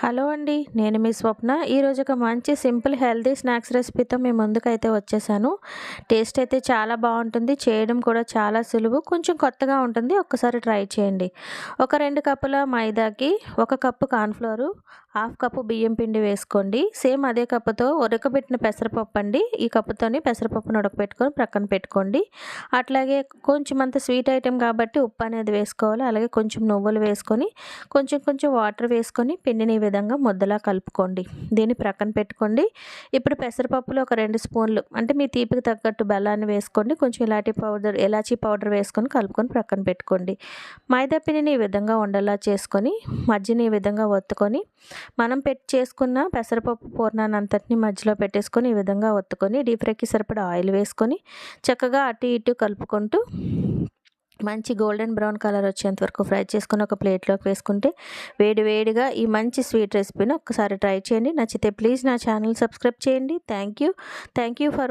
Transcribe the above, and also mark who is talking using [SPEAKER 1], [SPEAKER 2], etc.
[SPEAKER 1] Hello అండి. నేను మీ స్వప్న. ఈరోజు ఒక మంచి సింపుల్ హెల్తీ స్నాక్స్ రెసిపీతో మీ ముందుకైతే వచ్చేసాను. టేస్ట్ అయితే చాలా బావుంటుంది. చేయడం కూడా చాలా సులువు. కొంచెం కొత్తగా ఉంటుంది. ఒక్కసారి ట్రై చేయండి. ఒక 2 కప్పుల మైదాకి 1 కప్పు కార్న్‌ఫ్లోరు, హాఫ్ కప్పు బియ్యం పిండి వేసుకోండి. సేమ్ అదే కప్పుతో ఉడకబెట్టిన పెసరపప్పు అండి. ఈ కప్పుతోని పెసరపప్పును ఉడకబెట్టుకొని ప్రక్కన పెట్టుకోండి. అట్లాగే కొంచెం అంత స్వీట్ ఐటెమ్ కాబట్టి ఉప్పు అనేది వేసుకోవాలి. అలాగే కొంచెం నువ్వులు వేసుకొని కొంచెం కొంచెం వాటర్ వేసుకొని పిండిని ఈ విధంగా ముద్దలా కలుపుకోండి. దీన్ని ప్రక్కన పెట్టుకోండి. ఇప్పుడు పెసరపప్పులో ఒక 2 స్పూన్లు అంటే మీ తీపికి తగ్గట్టు బెల్లాన్ని వేసుకోండి. కొంచెం ఇలాచీ పౌడర్ వేసుకొని కలుపుకొని ప్రక్కన పెట్టుకోండి. మైదా పిండిని ఈ విధంగా ఉండలా చేసుకొని మధ్యని ఈ విధంగా ఒత్తుకొని మనం చేసుకున్న పెసరపప్పు పూర్ణాన్ని అంతటిని మధ్యలో పెట్టేసుకొని ఈ విధంగా ఒత్తుకొని డీప్ ఫ్రైకి సరిపడా ఆయిల్ వేసుకొని చక్కగా అటు ఇటు కలుపుకుంటూ మంచి గోల్డెన్ బ్రౌన్ కలర్ వచ్చేంత వరకు ఫ్రై చేసుకొని ఒక ప్లేట్లోకి వేసుకుంటే వేడి వేడిగా ఈ మంచి స్వీట్ రెసిపీని ఒక్కసారి ట్రై చేయండి. నచ్చితే ప్లీజ్ నా ఛానల్ సబ్స్క్రైబ్ చేయండి. Thank you for